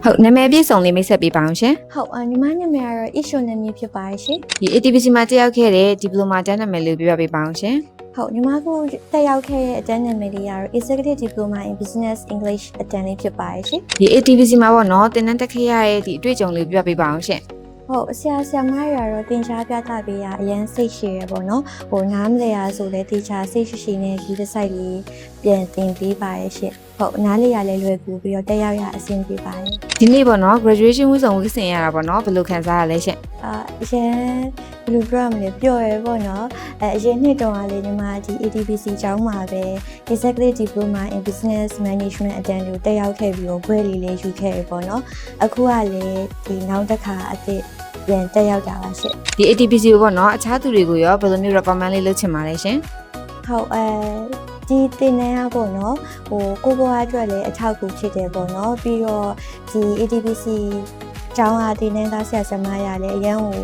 ဟုတ်နာမည်ပြည့်စုံလေးမိတ်ဆက်ပေးပါအောင်ရှင် ဟုတ်ညီမနာမည်ကတော့ Issue နာမည်ဖြစ်ပါတယ်ရှင် ဒီ ATPC မှာတက်ရောက်ခဲ့တဲ့ဒီပလိုမာတန်းနာမည်လေးပြပြပေးပါအောင်ရှင် ဟုတ်ညီမကတက်ရောက်ခဲ့တဲ့အတန်းနာမည်လေးကတော့ Executive Diploma in Business English အတန်းလေးဖြစ်ပါတယ်ရှင် ဒီ ATPC မှာပေါ့နော်တင်တန်းတက်ခဲ့ရတဲ့ဒီအတွေ့အကြုံလေးပြပြပေးပါအောင်ရှင် ဟုတ်ဆရာမတွေကတော့တင်ရှားပြသပေးရအရင်စိတ်ရှည်ရပေါ့နော်ဟိုနားမလဲရဆိုလဲတေချာစိတ်ရှိနဲ့ဒီတစ်ဆိုင်လေးပြန်တင်ပေးပါရဲ့ရှင်ဟုတ်နားလေရလဲလွယ်ကူပြီးတော့တက်ရောက်ရအဆင်ပြေပါရဲ့ ဒီနေ့ပေါ့နော် graduation ဝတ်ဆောင်ဝတ်ဆင်ရတာပေါ့နော်ဘယ်လိုခံစားရလဲရှင် အရင်ဘယ်လိုပြောရမလဲပျော်ရပေါ့နော်အရင်နှစ်တုန်းကလေညီမဒီ ATPC ကျောင်းမှာပဲ Executive Diploma in Business Management အတန်းကိုတက်ရောက်ခဲ့ပြီးတော့ဘွဲလေးလေးယူခဲ့ရပေါ့နော်အခုကလည်းဒီနောက်တစ်ခါအသစ်ပြန်တက်ရောက်တာပါရှင် ဒီ ATPC ကိုပေါ့နော်အခြားသူတွေကိုရောဘယ်လိုမျိုး recommend လေးလုပ်ချင်ပါလဲရှင် ဟုတ်ဒီတင်နေရပေါ့နော်ဟိုကိုအတွက်လည်းအထောက်အကူဖြစ်တယ်ပေါ့နော်ပြီးတော့ဒီ ATPC ကျောင်းအားတင်နေတာဆရာဆရာမရလည်းအရန်ကို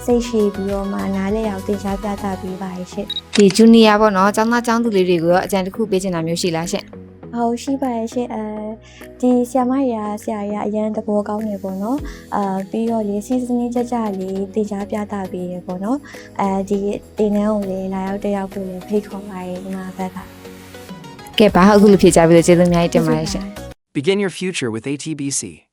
စိတ်ရှိပြီးတော့မှနားလဲအောင်တင်ရှားပြသပေးပါရဲ့ရှင် ဒီ junior ပေါ့နော်ကျောင်းသားကျောင်းသူလေးတွေကိုရောအကြံတစ်ခုပေးချင်တာမျိုးရှိလားရှင် ဟုတ်ရှိပါရဲ့ရှင်ဒီဆရာမရဆရာရအရန်တဘောကောင်းနေပေါ့နော်ပြီးတော့လေစီစဉ်ကြကြလေးတင်ရှားပြသပေးရပေါ့နော်ဒီတင်နှန်းကိုလေလာရောက်တက်ရောက်ဖို့လေဖိတ်ခေါ်ပါရဲ့ဒီမှာဘက်က ကဲပါအခုလိုဖြေကြပြီးတော့ကျေးဇူးအများကြီးတင်ပါတယ်ရှင် Begin your future with ATBC.